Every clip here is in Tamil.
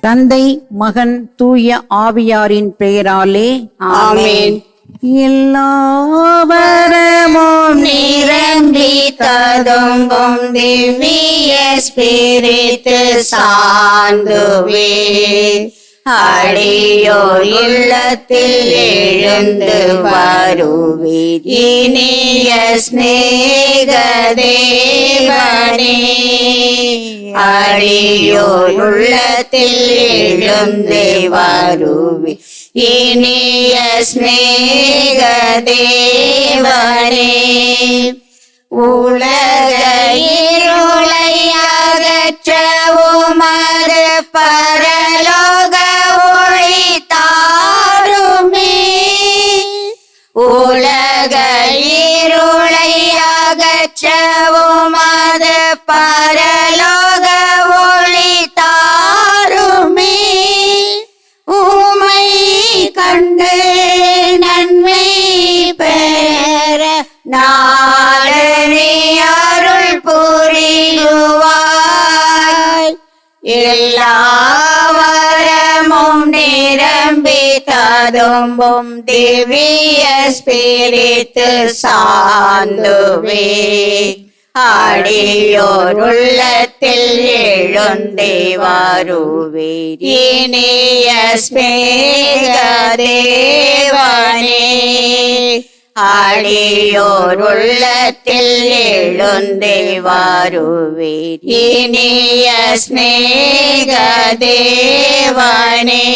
தந்தை, மகன், தூய ஆவியாரின் பெயராலே ஆமென். எல்லாவரமும் நிரம்பி ததும்பும் திவ்ய ஸ்பிரித்து சார்ந்துவே அடியோர் இல்லத்தில் எழுந்து வருவீர் இனிய ஸ்நேக தேவனே. அடியோர் உள்ளத்தில் எழுந்து வருவீர் இனிய ஸ்நேக தேவனே. உலக இருளை அகற்றவும் அது பரலோக ஒளி தாருமே. உலக இருளை அகற்றவும் அது பரலோக ஒளி தாருமே. உமை கண்டு நன்மை பெற நாடனே அருள் புரியுவாய். எல்லாவரமும் நிரம்பி ததும்பும் திவ்ய ஸ்பிரித்து சார்ந்துவே அடியோர் உள்ளத்தில் எழுந்தே வருவீர் இனிய ஸ்நேக தேவனே. அடியோர் உள்ளத்தில் எழுந்தே வருவீர் இனிய ஸ்நேக தேவனே.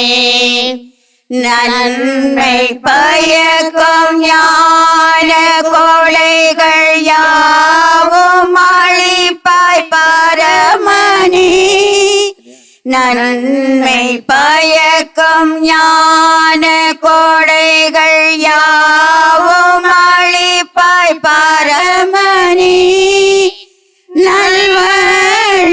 நன்மை பயக்கும் ஞான கொடைகள் யாவும் அளிப்பாய் பரமனே. நன்மை பயக்கும் ஞான கொடைகள் யாவும் அளிப்பாய் பரமனே. நல்வழியை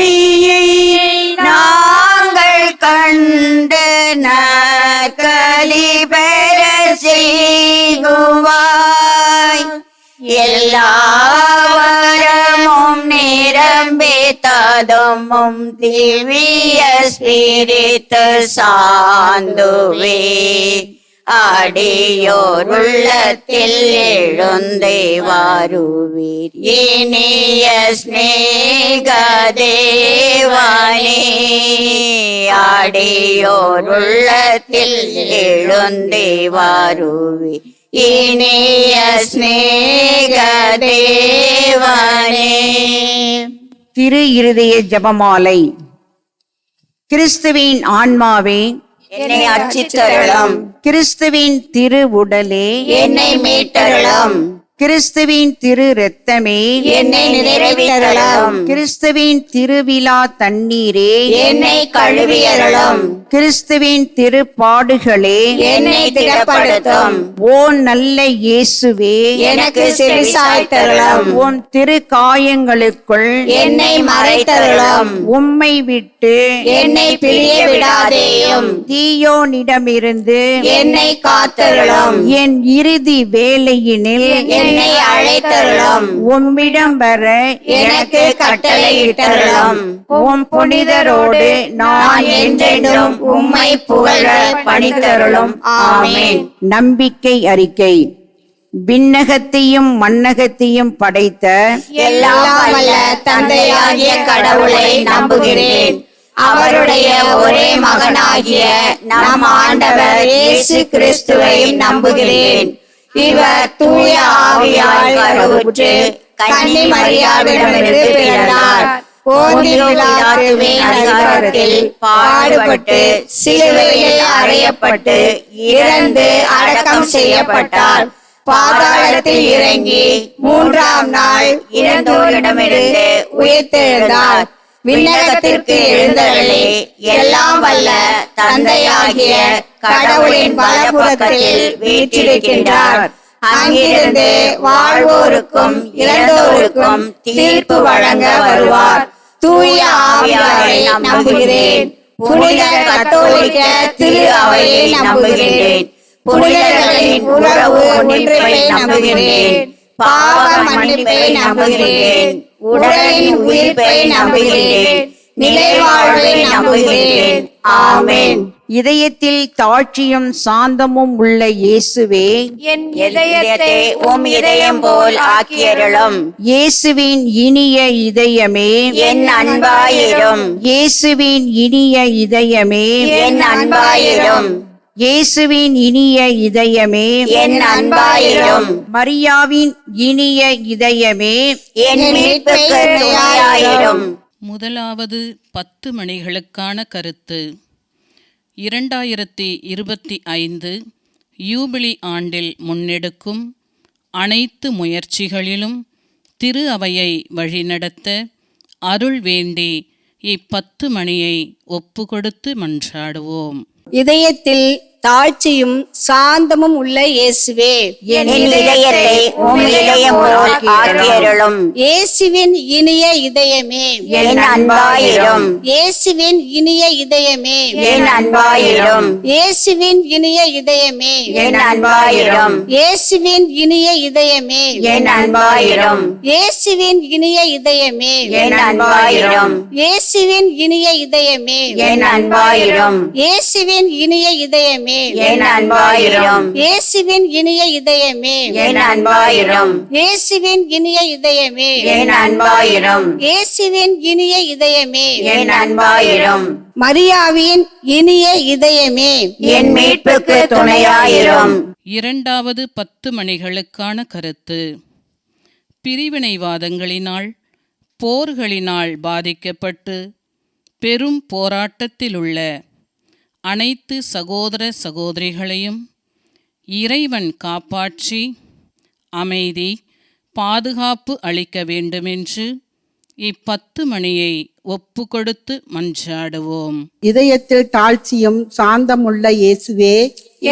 நாங்கள் கண்டு நற்கலி பெற செய்குவாய். எல்லாவரமும் நிரம்பி ததும்பும் திவ்ய ஸ்பிரித்து சார்ந்துவே அடியோர் உள்ளத்தில் எழுந்தே வருவீர் இனிய ஸ்நேக தேவனே. அடியோர் உள்ளத்தில் எழுந்தே வருவீர் இனிய ஸ்நேக தேவனே. திரு இருதய ஜெபமாலை. கிறிஸ்துவின் ஆன்மாவே என்னை அர்ச்சித்தருளும். கிறிஸ்துவின் திரு உடலே என்னை மீட்டருளும். கிறிஸ்துவின் திரு இரத்தமே என்னை நிறைவேற்றருளும். கிறிஸ்துவின் திருவிழா தண்ணீரே என்னை கழுவியருளும். கிறிஸ்துவின் திருப்பாடுகளே என்னை திடப்படுத்தும். ஓ நல்ல இயேசுவே எனக்கு செவிசாய்த்தருளும். உன் திரு காயங்களுக்குள் என்னை மறைத்தருளும். உம்மை விட்டு என்னை பிரிய விடாதேயும். தீயோனிடமிருந்து என்னை காத்தருளும். என் இறுதி வேளையினில் என்னை அழைத்தருளும். உம்மிடம் வர எனக்கு கட்டளையிட்டருளும். உம் புனிதரோடு நான் என்றென்றும் உம்மை புகழ பணித்தருளும். ஆமென். நம்பிக்கை அறிக்கை. விண்ணகத்தையும் மண்ணகத்தையும் படைத்த எல்லாம் வல்ல தந்தையாகிய கடவுளை நம்புகிறேன். அவருடைய ஒரே மகனாகிய நம் ஆண்டவர் இயேசு கிறிஸ்துவை நம்புகிறேன். இவர் தூய ஆவியால் கருவுற்று கன்னி மரியாவிடமிருந்து பிறந்தார். போந்தியு பிலாத்துவின் அதிகாரத்தில் பாடுபட்டு சிலுவையில் அறையப்பட்டு இறந்து அடக்கம் செய்யப்பட்டார். பாதாளத்தில் இறங்கி மூன்றாம் நாள் இறந்தோரிடமிருந்து உயிர்த்தெழுந்தார். விண்ணகத்திற்கு எழுந்தருளி எல்லாம் வல்ல தந்தையாகிய கடவுளின் வலப்புறத்தில் வீற்றிருக்கின்றார். அங்கிருந்து வாழ்வோருக்கும் இறந்தோருக்கும் தீர்ப்பு வழங்க வருவார். தூய ஆவியாரை நம்புகிறேன். புனித கத்தோலிக்க திரு அவையை நம்புகிறேன். புனிதர்களின் உறவு ஒன்றிப்பை நம்புகிறேன். பாவ மன்னிப்பை நம்புகிறேன். உடலின் உயிர்ப்பை நம்புகிறேன். நிலைவாழ்வை நம்புகிறேன். ஆமென். இதயத்தில் தாழ்ச்சியும் சாந்தமும் உள்ள இயேசுவே, என் இதயத்தை உம் இதயம் போல் ஆக்கியருளும். இயேசுவின் இனிய இதயமே, என் அன்பாயிரும். இயேசுவின் இனிய இதயமே, என் அன்பாயிரும். இயேசுவின் இனிய இதயமே, என் அன்பாயிரும். மரியாவின் இனிய இதயமே, என் மீட்புக்கு துணையாயிரும். முதலாவது 10 மணிகளுக்கான கருத்து. 2025 யூபிலி ஆண்டில் முன்னெடுக்கும் அனைத்து முயற்சிகளிலும் திரு அவையை வழிநடத்த அருள் வேண்டி 10 மணியை ஒப்புக்கொடுத்து மன்றாடுவோம். இதயத்தில் தாழ்ச்சியும் சாந்தமும் உள்ள இயேசுவே, என் இதயத்தை உம் இதயம் போல் ஆக்கியருளும். இயேசுவின் இனிய இதயமே, என் அன்பாயிரும். இயேசுவின் இனிய இதயமே, என் அன்பாயிரும். இயேசுவின் இனிய இதயமே, என் அன்பாயிரும். இயேசுவின் இனிய இதயமே, என் அன்பாயிரும். இயேசுவின் இனிய இதயமே, என் அன்பாயிரும். இயேசுவின் இனிய இதயமே, என் அன்பாயிரும். இயேசுவின் இனிய இதயமே, என் அன்பாயிரும். இயேசுவின் இனிய இதயமே, என் அன்பாயிரும். இயேசுவின் இனிய இதயமே, என் அன்பாயிரும். இயேசுவின் இனிய இதயமே, என் அன்பாயிரும். மரியாவின் இனிய இதயமே, என் மீட்புக்கு துணையாயிரும். இரண்டாவது 10 மணிகளுக்கான கருத்து. பிரிவினைவாதங்களினால் போர்களினால் பாதிக்கப்பட்டு பெரும் போராட்டத்திலுள்ள அனைத்து சகோதர சகோதரிகளையும் இறைவன் காப்பாற்றி அமைதி பாதுகாப்பு அளிக்க வேண்டுமென்று 10 மணியை ஒப்புக்கொடுத்து மன்றாடுவோம். இதயத்தில் தாழ்ச்சியும் சாந்தமுள்ள இயேசுவே,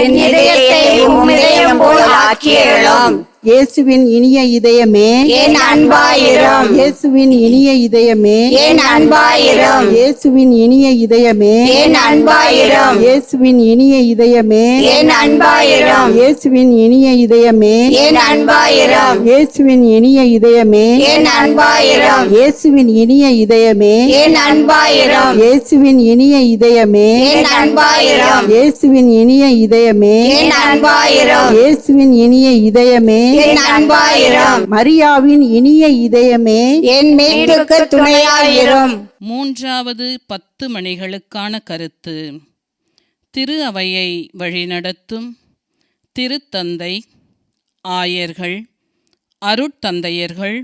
என் இதயத்தை உம் இதயம் போல் ஆக்கியருளும். இயேசுவின் இனிய இதயமே, என் அன்பாயிரும். இயேசுவின் இனிய இதயமே, என் அன்பாயிரும். இயேசுவின் இனிய இதயமே, என் அன்பாயிரும். இயேசுவின் இனிய இதயமே, என் அன்பாயிரும். இயேசுவின் இனிய இதயமே, என் அன்பாயிரும். இயேசுவின் இனிய இதயமே, என் அன்பாயிரும். இயேசுவின் இனிய இதயமே, என் அன்பாயிரும். இயேசுவின் இனிய இதயமே, என் அன்பாயிரும். இயேசுவின் இனிய இதயமே, என் அன்பாயிரும். இயேசுவின் இனிய இதயமே, என் அன்பாயிரும். மரியாவின் இனிய இதயமே, என் மீட்புக்கு துணையாயிரும். மூன்றாவது 10 மணிகளுக்கான கருத்து. திரு அவையை வழிநடத்தும் திருத்தந்தை, ஆயர்கள், அருட்தந்தையர்கள்,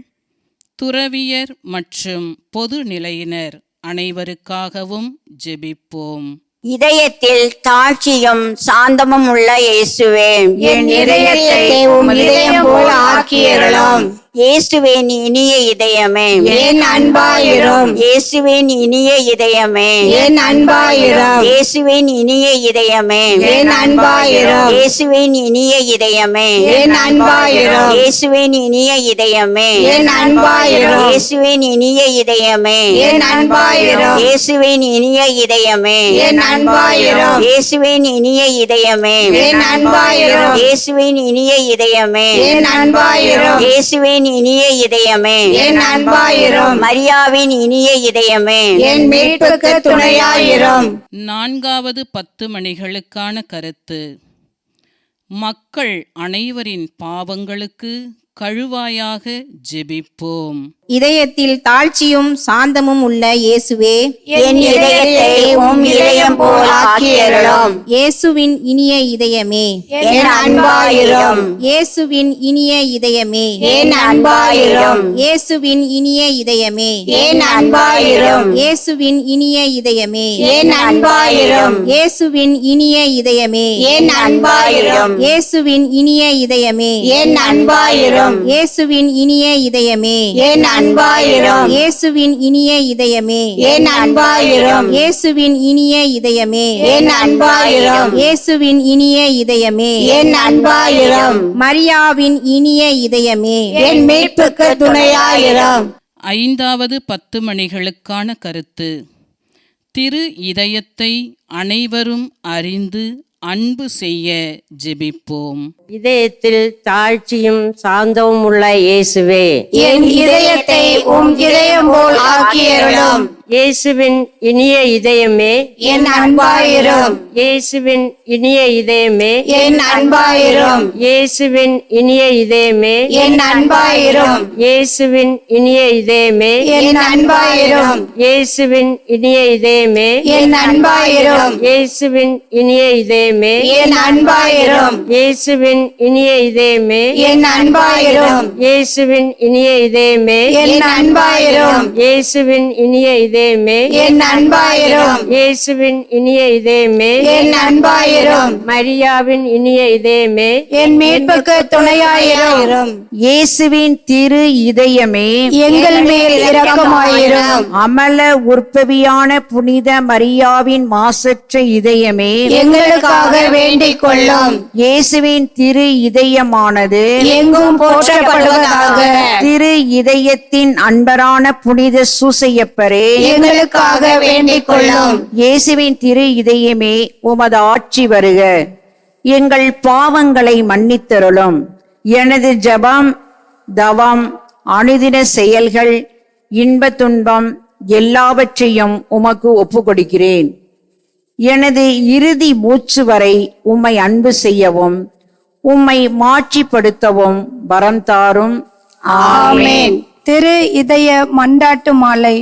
துறவியர் மற்றும் பொது நிலையினர் அனைவருக்காகவும் ஜெபிப்போம். இதயத்தில் தாழ்ச்சியும் சாந்தமும் உள்ள இயேசுவே, என் இதயத்தை உம் இதயம் போல் ஆக்கியருளும். இயேசுவின் இனிய இதயமே, என் அன்பாயிரும். இயேசுவின் இனிய இதயமே, என் அன்பாயிரும். இயேசுவின் இனிய இதயமே, என் அன்பாயிரும். இயேசுவின் இனிய இதயமே, என் அன்பாயிரும். இயேசுவின் இனிய இதயமே, என் அன்பாயிரும். இயேசுவின் இனிய இதயமே, என் அன்பாயிரும். இயேசுவின் இனிய இதயமே, என் அன்பாயிரும். இயேசுவின் இனிய இதயமே, என் அன்பாயிரும். இயேசுவின் இனிய இதயமே, என் அன்பாயிரும். இயேசுவின் இனிய இதயமே, என் அன்பாயிரும். மரியாவின் இனிய இதயமே, என் மீட்புக்கு துணையாயிரும். நான்காவது 10 மணிகளுக்கான கருத்து. மக்கள் அனைவரின் பாவங்களுக்கு கழுவாயாக ஜெபிப்போம். இதயத்தில் தாழ்ச்சியும் சாந்தமும் உள்ள இயேசுவே, என் இதயத்தை உம் இதயம் போல் ஆக்கியருளும். இயேசுவின் இனிய இதயமே, என் அன்பாயிரும். இயேசுவின் இனிய இதயமே, என் அன்பாயிரும். இயேசுவின் இனிய இதயமே, என் அன்பாயிரும். இயேசுவின் இனிய இதயமே, என் அன்பாயிரும். இயேசுவின் இனிய இதயமே, என் அன்பாயிரும். இயேசுவின் இனிய இதயமே, என் அன்பாயிரும். இயேசுவின் இனிய இதயமே, என் அன்பாயிரும். இயேசுவின் இனிய இதயமே, என் அன்பாயிரும். இயேசுவின் இனிய இதயமே, என் அன்பாயிரும். இயேசுவின் இனிய இதயமே, என் அன்பாயிரும். மரியாவின் இனிய இதயமே, என் மீட்புக்கு துணையாயிரும். ஐந்தாவது 10 மணிகளுக்கான கருத்து. திரு இதயத்தை அனைவரும் அறிந்து அன்பு செய்ய ஜெபிப்போம். இதயத்தில் தாழ்ச்சியும் சாந்தமும் உள்ள இயேசுவே, என் இதயத்தை உம் இதயம் போல் ஆக்கியருளும். இயேசுவின் இனிய இதயமே, என் அன்பாயிரும். இயேசுவின் இனிய இதயமே, என் அன்பாயிரும். இயேசுவின் இனிய இதயமே, என் அன்பாயிரும். இயேசுவின் இனிய இதயமே, என் அன்பாயிரும். இயேசுவின் இனிய இதயமே, என் அன்பாயிரும். இயேசுவின் இனிய இதயமே, என் அன்பாயிரும். இயேசுவின் இனிய இதயமே, என் அன்பாயிரும். இயேசுவின் இனிய இதயமே, என் அன்பாயிரும். இயேசுவின் இனிய இதயமே, என் அன்பாயிரும். இயேசுவின் இனிய இதயமே, என் அன்பாயிரும். மரியாவின் இனிய இதயமே, என் மீட்புக்கு துணையாயிரும். இயேசுவின் திரு இதயமே, எங்கள் மேல் இரக்கமாயிரும். அமல உற்பவியான புனித மரியாவின் மாசற்ற இதயமே, எங்களுக்காக வேண்டிக் கொள்ளும். இயேசுவின் திரு இதயமானது எங்கும் போற்றப்படுவதாக. திரு இதயத்தின் அன்பரான புனித சூசையப்பரே, எங்களுக்காக வேண்டிக் கொள்ளும். இயேசுவின் திரு இதயமே, உமது ஆட்சி வருக. எங்கள் பாவங்களை மன்னித்தருளும். எனது ஜெபம், தவம், அனுதின செயல்கள், இன்ப துன்பம் எல்லாவற்றையும் உமக்கு ஒப்புக்கொடுக்கிறேன். எனது இறுதி மூச்சு வரை உம்மை அன்பு செய்யவும் உம்மை மாட்சிப்படுத்தவும் வரம் தாரும். ஆமென். திரு இதய மண்டாட்டு மாலை.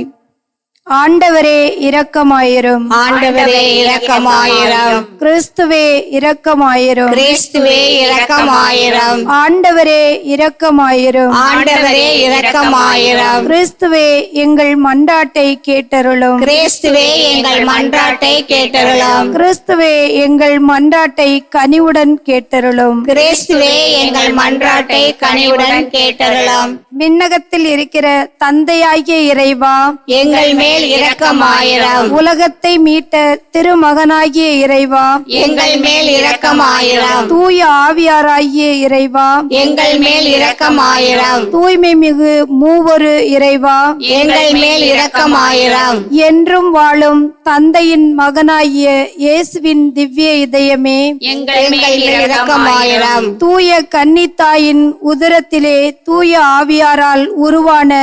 ஆண்டவரே இரக்கமாயிரும். ஆண்டவரே இரக்கமாயிரும். கிறிஸ்துவே இரக்கமாயிரும். கிறிஸ்துவே இரக்கமாயிரும். ஆண்டவரே இரக்கமாயிரும். ஆண்டவரே இரக்கமாயிரும். கிறிஸ்துவே எங்கள் மண்டாட்டை கேட்டருளும். கிறிஸ்துவே எங்கள் மன்றாட்டை கேட்டருளும். கிறிஸ்துவே எங்கள் மண்டாட்டை கனிவுடன் கேட்டருளும். கிறிஸ்துவே எங்கள் மன்றாட்டை கனிவுடன் கேட்டருளும். விண்ணகத்தில் இருக்கிற தந்தையாகிய இறைவா, எங்கள் மேல் இரக்கமாயிரும். உலகத்தை மீட்ட திருமகனாகிய இறைவா, எங்கள் மேல் இரக்கமாயிரும். தூய ஆவியாராகிய இறைவா, எங்கள் மேல் இரக்கமாயிரும். தூய்மை மிகு மூவொரு இறைவா, எங்கள் மேல் இரக்கமாயிரும். என்றும் வாழும் தந்தையின் மகனாகிய இயேசுவின் திவ்ய இதயமே, எங்கள் மேல் இரக்கமாயிரும். தூய கன்னித்தாயின் உதரத்திலே தூய ஆவியாரால் உருவான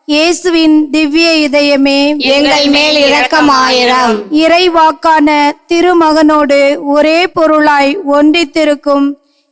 இயேசுவின் திவ்ய இதயமே, எங்கள் மேல் இரக்கமாயிரும். இறைவாக்கான திருமகனோடு ஒரே பொருளாய் ஒன்றித்திருக்கும்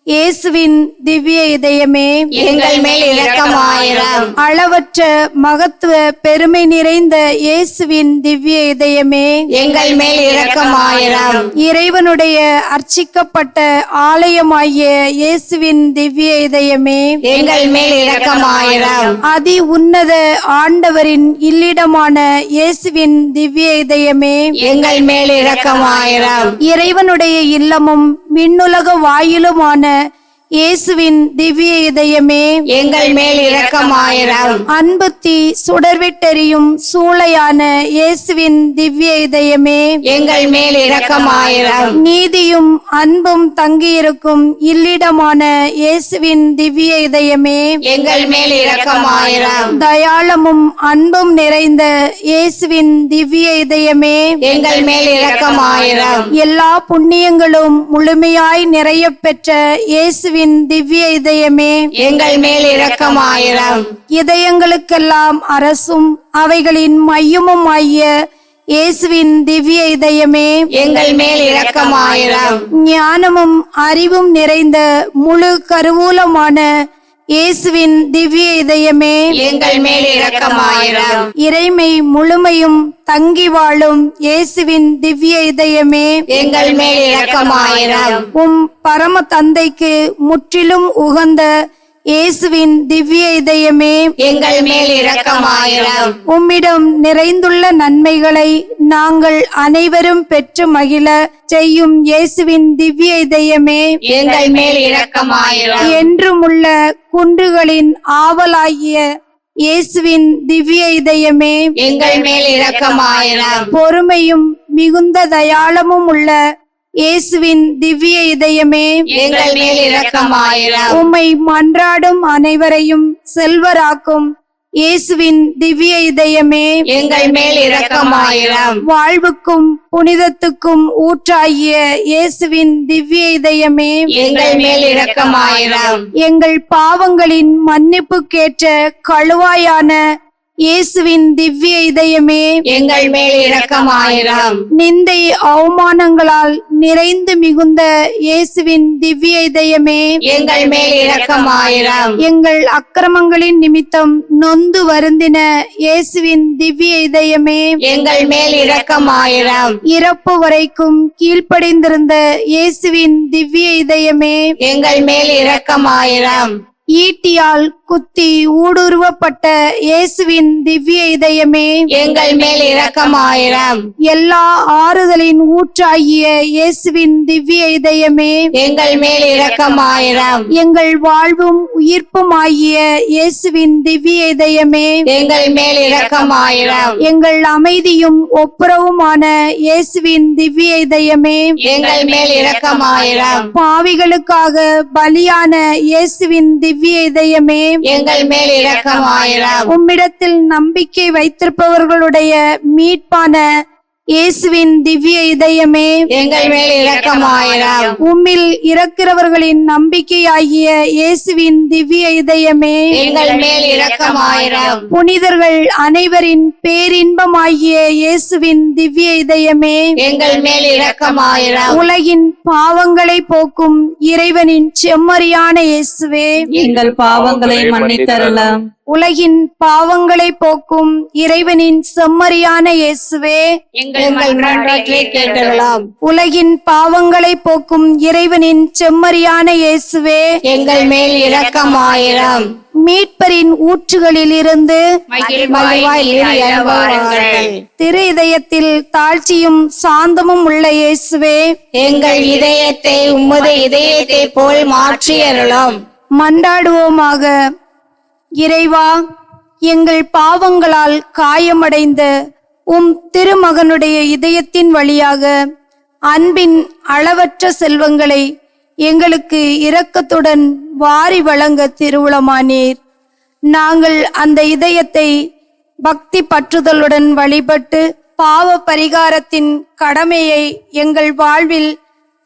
இயேசுவின் திவ்ய இதயமே, எங்கள் மேல் இரக்கமாயிரும். அளவற்ற மகத்துவ பெருமை நிறைந்த இயேசுவின் திவ்ய இதயமே, எங்கள் மேல் இரக்கமாயிரும். இறைவனுடைய அர்ச்சிக்கப்பட்ட ஆலயமாகிய இயேசுவின் திவ்ய இதயமே, எங்கள் மேல் இரக்கமாயிரும். அதி உன்னத ஆண்டவரின் இல்லிடமான இயேசுவின் திவ்ய இதயமே, எங்கள் மேல் இரக்கமாயிரும். இறைவனுடைய இல்லமும் விண்ணுலக வாயிலுமான இயேசுவின் திவ்ய இதயமே, எங்கள் மேல் இரக்கமாயிரும். அன்புத்தி சுடர்விட்டெரியும் சூளையான இயேசுவின் திவ்ய இதயமே, எங்கள் மேல் இரக்கமாயிரும். நீதியும் அன்பும் தங்கியிருக்கும் இல்லிடமான இயேசுவின் திவ்ய இதயமே, எங்கள் மேல் இரக்கமாயிரும். தயாளமும் அன்பும் நிறைந்த இயேசுவின் திவ்ய இதயமே, எங்கள் மேல் இரக்கமாயிரும். எல்லா புண்ணியங்களும் முழுமையாய் நிறைய பெற்ற இயேசுவின் திவ்ய இதயமே, எங்கள் மேல் இரக்கமாயிரும். இதயங்களுக்கெல்லாம் அரசும் அவைகளின் மையமும் ஆகிய இயேசுவின் திவ்ய இதயமே, எங்கள் மேல் இரக்கமாயிரும். ஞானமும் அறிவும் நிறைந்த முழு கருவூலமான இயேசுவின் திவ்ய இதயமே, எங்கள் மேல் இரக்கமாயிரும். இறைமை முழுமையும் தங்கி வாழும் இயேசுவின் திவ்ய இதயமே, எங்கள் மேல் இரக்கமாயிரும். உம் பரம தந்தைக்கு முற்றிலும் உகந்த இயேசுவின் திவ்ய இதயமே, எங்கள் மேல் இரக்கமாயிரும். உம்மிடம் நிறைந்துள்ள நன்மைகளை நாங்கள் அனைவரும் பெற்று மகிழ செய்யும் இயேசுவின் திவ்ய இதயமே, எங்கள் மேல் இரக்கமாயிரும். என்றுமுள்ள குன்றுகளின் ஆவலாகிய இயேசுவின் திவ்ய இதயமே, எங்கள் மேல் இரக்கமாயிரும். பொறுமையும் மிகுந்த தயாளமும் உள்ள இயேசுவின் திவ்ய இதயமே, எங்கள் மேல் இரக்கமாயிரும். உம்மை மன்றாடும் அனைவரையும் செல்வராக்கும் இயேசுவின் திவ்ய இதயமே, எங்கள் மேல் இரக்கமாயிரும். வாழ்வுக்கும் புனிதத்துக்கும் ஊற்றாகிய இயேசுவின் திவ்ய இதயமே, எங்கள் மேல் இரக்கமாயிரும். எங்கள் பாவங்களின் மன்னிப்புக்கேற்ற கழுவாயான இயேசுவின் திவ்ய இதயமே, எங்கள் மேல் இரக்கமாயிரம். நிந்தை அவமானங்களால் நிறைந்து மிகுந்த இயேசுவின் திவ்ய இதயமே, எங்கள் மேல் இரக்கமாயிரம். எங்கள் அக்கிரமங்களின் நிமித்தம் நொந்து வருந்தின இயேசுவின் திவ்ய இதயமே, எங்கள் மேல் இரக்கமாயிரம். இறப்பு வரைக்கும் கீழ்ப்படிந்திருந்த இயேசுவின் திவ்ய இதயமே, எங்கள் மேல் இரக்கமாயிரம். ஈட்டியால் குத்தி ஊடுருவப்பட்ட இயேசுவின் திவ்ய இதயமே, எங்கள் மேல் இரக்கமாயிரம். எல்லா ஆறுதலின் ஊற்றாகிய இயேசுவின் திவ்ய இதயமே, எங்கள் மேல் இரக்கமாயிரம். எங்கள் வாழ்வும் உயிர்ப்பும் ஆகிய இயேசுவின் திவ்ய இதயமே, எங்கள் மேல் இரக்கமாயிரம். எங்கள் அமைதியும் ஒப்புரவுமான இயேசுவின் திவ்ய இதயமே, எங்கள் மேல் இரக்கமாயிரம். பாவிகளுக்காக பலியான இயேசுவின் திவ்ய இதயமே, எங்கள் மேல் இரக்கமாயிரம். உம்மிடத்தில் நம்பிக்கை வைத்திருப்பவர்களுடைய மீட்பான இயேசுவின் திவ்ய இதயமே, எங்கள் மேல் இரக்கமாயிரம். உம்மில் இறக்கிறவர்களின் நம்பிக்கையாகிய இயேசுவின் திவ்ய இதயமே, எங்கள் மேல் இரக்கமாயிரம். புனிதர்கள் அனைவரின் பேரின்பமாகிய இயேசுவின் திவ்ய இதயமே, எங்கள் மேல் இரக்கமாயிரம். உலகின் பாவங்களை போக்கும் இறைவனின் செம்மறியான இயேசுவே, எங்கள் பாவங்களை மன்னித்தருளும். உலகின் பாவங்களை போக்கும் இறைவனின் செம்மறியான இயேசுவே, எங்கள் மன்றாட்டை கேட்டருளாம். உலகின் பாவங்களை போக்கும் இறைவனின் செம்மறியான இயேசுவே, எங்கள் மேல் இரக்கமாயிரம். மீட்பரின் ஊற்றுகளில் இருந்து மகிழ்வாய் நீர் இறங்குவார்கள். திரு இதயத்தில் தாழ்ச்சியும் சாந்தமும் உள்ள இயேசுவே, எங்கள் இதயத்தை உமது இதயத்தை போல் மாற்றியருளும். மன்றாடுவோமாக. இறைவா, எங்கள் பாவங்களால் காயமடைந்த உம் திருமகனுடைய இதயத்தின் வழியாக அன்பின் அளவற்ற செல்வங்களை எங்களுக்கு இரக்கத்துடன் வாரி வழங்க திருவுளமானீர். நாங்கள் அந்த இதயத்தை பக்தி பற்றுதலுடன் வழிபட்டு பாவ பரிகாரத்தின் கடமையை எங்கள் வாழ்வில்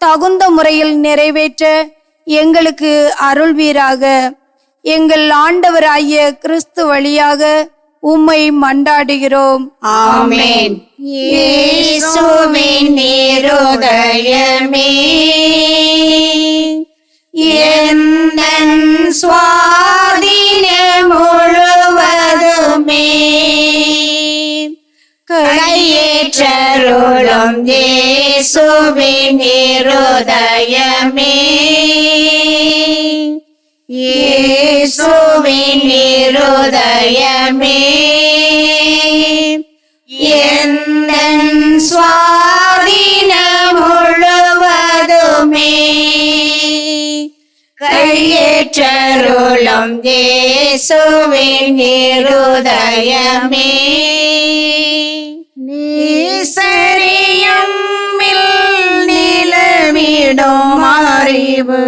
தகுந்த முறையில் நிறைவேற்ற எங்களுக்கு அருள்வீராக. எங்கள் ஆண்டவராகிய கிறிஸ்து வழியாக உம்மை மன்றாடுகிறோம். ஆமென். இயேசுவின் இருதயமே, எந்தன் சுவாதீன முழுவதுமே, கையேற்றருளும் இயேசுவின் இருதயமே, இயேசுவின் இருதயமே, எந்தன் சுவாதீன முழுவதுமே, கையேற்றருளும் இயேசுவின் இருதயமே, நீசரியும் நிலவிடும் அறிவு,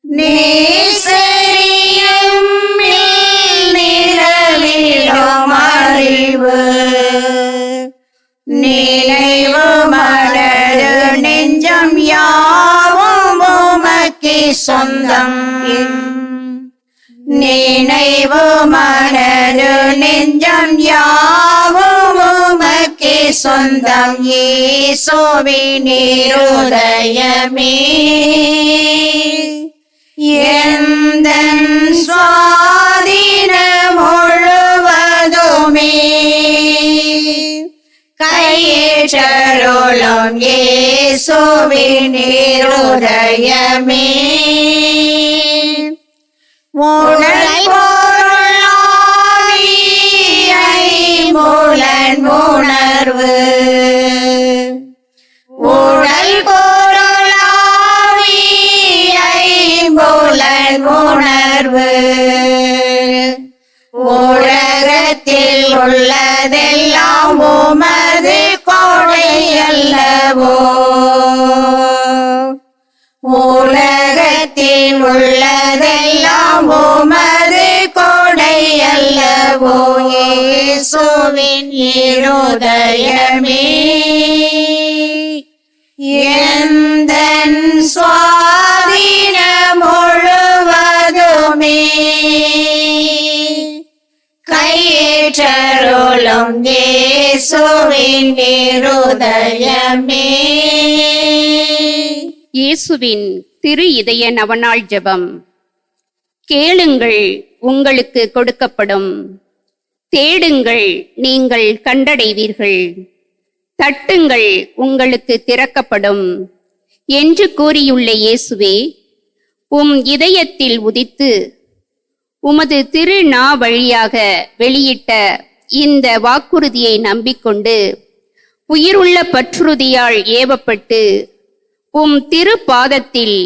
நேசரியும் நிலவிடும் அறிவு, நினைவு மலரு நெஞ்சம் யாவும் உமக்கு சொந்தம், நினைவு மலரு நெஞ்சம் யாவும் உமக்கு சொந்தம், இயேசுவின் இருதயமே, எந்தன் சுவாதீன முழுவதுமே, கையேற்றருளும் இயேசுவின் இருதயமே, உடல் பொருள் ஆவியை மூலன் உணர்வு, உடல் பொருள் ஆவியை மூலன் உணர்வு, உலகத்தில் உள்ளதெல்லாம் உமது கொடை அல்லவோ, உலகத்தில் உள்ளதெல்லாம் உமது கொடை அல்லவோ, இயேசுவின் இருதயமே, எந்தன் சுவாதீன முழுவதுமே, பெறும் இயேசுவின் இருதயமே. இயேசுவின் திரு இதய நவநாள் ஜெபம். கேளுங்கள், உங்களுக்கு கொடுக்கப்படும். தேடுங்கள், நீங்கள் கண்டடைவீர்கள். தட்டுங்கள், உங்களுக்கு திறக்கப்படும் என்று கூறியுள்ள இயேசுவே, உம் இதயத்தில் உதித்து உமது திரு நா வழியாக வெளியிட்ட இந்த வாக்குறுதியை நம்பிக்கொண்டு உயிருள்ள பற்றுறுதியால் ஏவப்பட்டு உம் திரு பாதத்தில்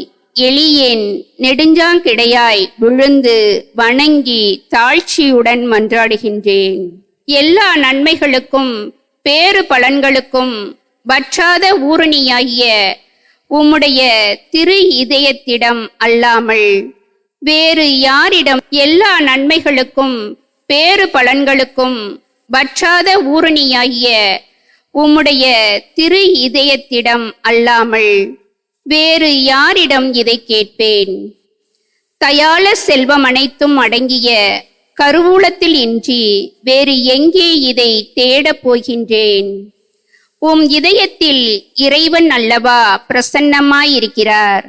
எளியேன் நெடுஞ்சாங்கிடையாய் விழுந்து வணங்கி தாழ்ச்சியுடன் மன்றாடுகின்றேன். எல்லா நன்மைகளுக்கும் பேறு பலன்களுக்கும் வற்றாத ஊரணியாகிய உம்முடைய திரு இதயத்திடம் அல்லாமல் வேறு யாரிடம் எல்லா நன்மைகளுக்கும் பேறு பலன்களுக்கும் வற்றாத ஊரணியாகிய உம்முடைய திரு இதயத்திடம் அல்லாமல் வேறு யாரிடம் இதை கேட்பேன்? தயாள செல்வம் அனைத்தும் அடங்கிய கருவூலத்தில் இன்றி வேறு எங்கே இதை தேடப் போகின்றேன்? உம் இதயத்தில் இறைவன் அல்லவா பிரசன்னமாயிருக்கிறார்.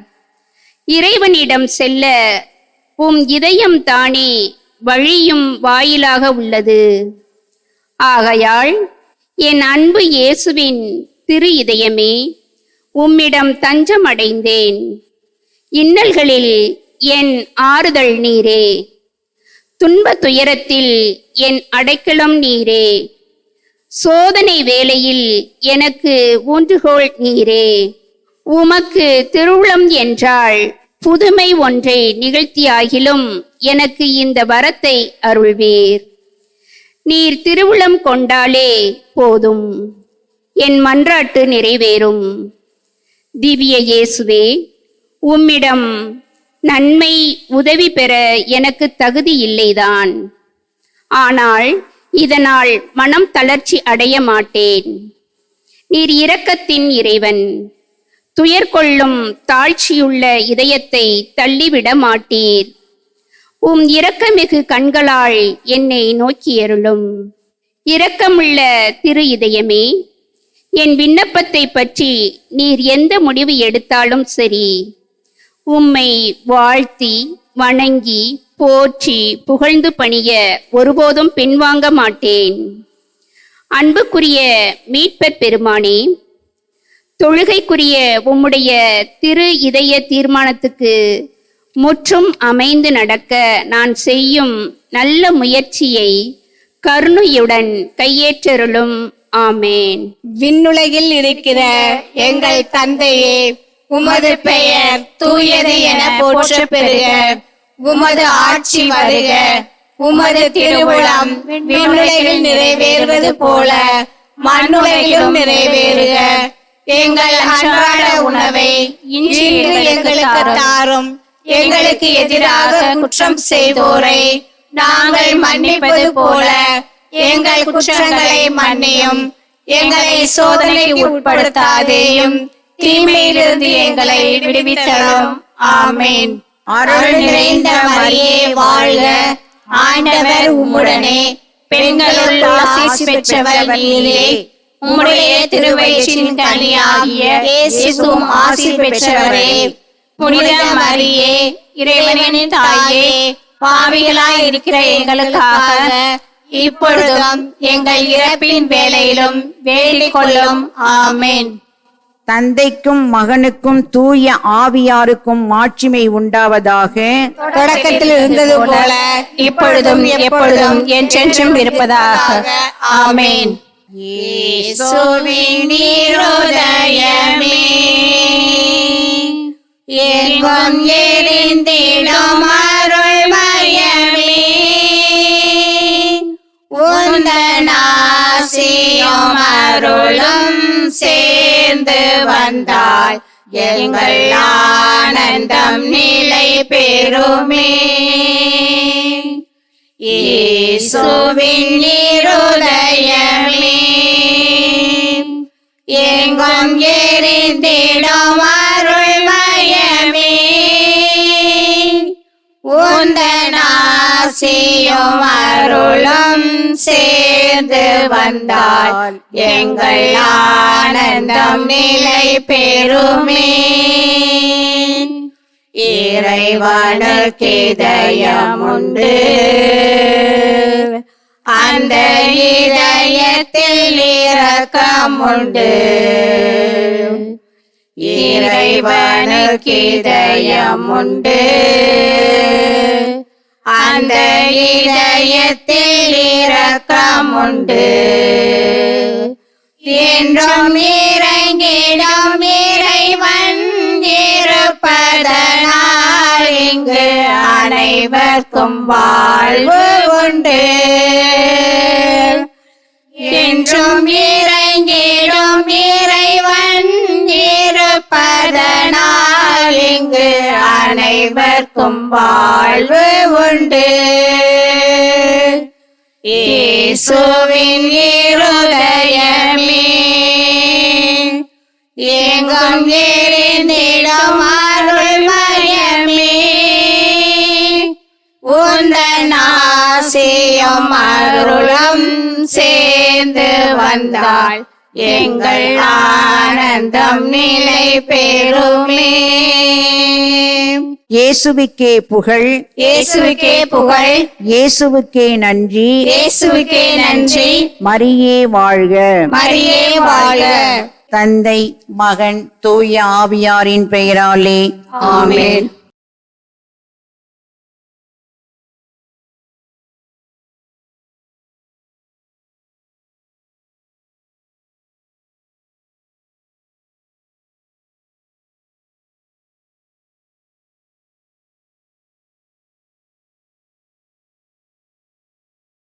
இறைவனிடம் செல்ல உம் இதயம் தானே வழியும் வாயிலாக உள்ளது. ஆகையால் என் அன்பு இயேசுவின் திரு இதயமே, உம்மிடம் தஞ்சம் அடைந்தேன். இன்னல்களில் என் ஆறுதல் நீரே, துன்ப துயரத்தில் என் அடைக்கலம் நீரே, சோதனை வேளையில் எனக்கு ஊன்றுகோல் நீரே. உமக்கு திருவுளம் என்றால் புதுமை ஒன்றை நிகழ்த்தியாகிலும் எனக்கு இந்த வரத்தை அருள்வீர். நீர் திருவுளம் கொண்டாலே போதும், என் மன்றாட்டு நிறைவேறும். திவ்ய இயேசுவே, உம்மிடம் நன்மை உதவி பெற எனக்கு தகுதி இல்லைதான். ஆனால் இதனால் மனம் தளர்ச்சி அடைய மாட்டேன். நீர் இரக்கத்தின் இறைவன். துயர் கொள்ளும் தாழ்ச்சியுள்ள இதயத்தை தள்ளிவிட மாட்டீர். உம் இரக்கமிகு கண்களால் என்னை நோக்கியருளும். இரக்கமுள்ள திரு இதயமே, என் விண்ணப்பத்தை பற்றி நீர் எந்த முடிவு எடுத்தாலும் சரி, உம்மை வாழ்த்தி வணங்கி போற்றி புகழ்ந்து பணிய ஒருபோதும் பின்வாங்க மாட்டேன். அன்புக்குரிய மீட்பர் பெருமானே, தொழுகைக்குரிய உம்முடைய திரு இதய தீர்மானத்துக்கு முற்றும் அமைந்து நடக்க நான் செய்யும் நல்ல முயற்சியை கருணையுடன் கையேற்றருளும். ஆமேன். விண்ணுலகில் இருக்கிற எங்கள் தந்தையே, உமது பெயர் தூயது என போற்ற பெறுக. உமது ஆட்சி வருக. உமது திருவுளம் விண்ணுலகில் நிறைவேறுவது போல மண்ணுலகிலும் நிறைவேறுக. எங்கள் அன்றாட உணவை இன்று எங்களுக்கு தாரும். எங்களுக்கு எதிராக குற்றம் செய்தோரை நாங்கள் மன்னிப்பது போல எங்கள் குற்றங்களை மன்னியும். எங்களை சோதனைக்கு உட்படுத்தாதேயும், தீமையிலிருந்து எங்களை விடுவித்தரும். ஆமேன். அருள் நிறைந்த மரியே வாழ்க. ஆண்டவர் உம்முடனே, பெண்களுள் ஆசீஸ் பெற்றவர் நீரே. உம்முடைய திருவயிற்றின் கனியாகிய இயேசுவும் ஆசீர் பெற்றவரே. புனித மரியே, இறைவனின் தாயே, பாவிகளாய் இருக்கிற எங்களுக்காக இப்பொழுதும் எங்கள் இறப்பின் வேளையிலும் வேண்டிக் கொள்ளும். ஆமேன். தந்தைக்கும் மகனுக்கும் தூய ஆவியாருக்கும் மாட்சிமை உண்டாவதாக. தொடக்கத்தில் இருந்தது போல இப்பொழுதும் எப்பொழுதும் என்றென்றும் இருப்பதாக. ஆமேன். இயேசுவின் இருதயமே, எங்கும் எரிந்திடும் அருள் மயமே, உந்தன் ஆசியும் அருளும் சேர்ந்து வந்தால் எங்கள் ஆனந்தம் நிலை பெறுமே. இயேசுவின் இருதயமே, எங்கும் எரிந்திடும் அருள் மயமே, உந்தன் ஆசியும் அருளும் சேர்ந்து சேர்ந்து வந்தால் எங்கள் ஆனந்தம் நிலை பெறுமே. இறைவனுக்கு இதயம் உண்டு, அந்த இதயத்தில் இரக்கம் உண்டு. இறைவனுக்கு இதயம் உண்டு, அந்த இதயத்தில் இரக்கம் உண்டு. என்றும் இறங்கிடும் இறைவன் இருப்பதனால் இங்கு அனைவர்க்கும் வாழ்வு உண்டு. என்றும் இறங்கிடும் இறைவன் இருப்பதனால் இங்கு அனைவர்க்கும் வாழ்வு உண்டு. இயேசுவின் இருதயமே எங்கும் எரிந்திடும் அருள் மயமே, உந்தன் ஆசியும் அருளும் சேர்ந்து வந்தால் எங்கள் ஆனந்தம் நிலை பெறுமே. இயேசுவுக்கே புகழ், இயேசுவுக்கே புகழ், இயேசுவுக்கே நன்றி, இயேசுவுக்கே நன்றி. மரியே வாழ்க, மரியே வாழ்க. தந்தை மகன் தூய ஆவியாரின் பெயராலே ஆமென்.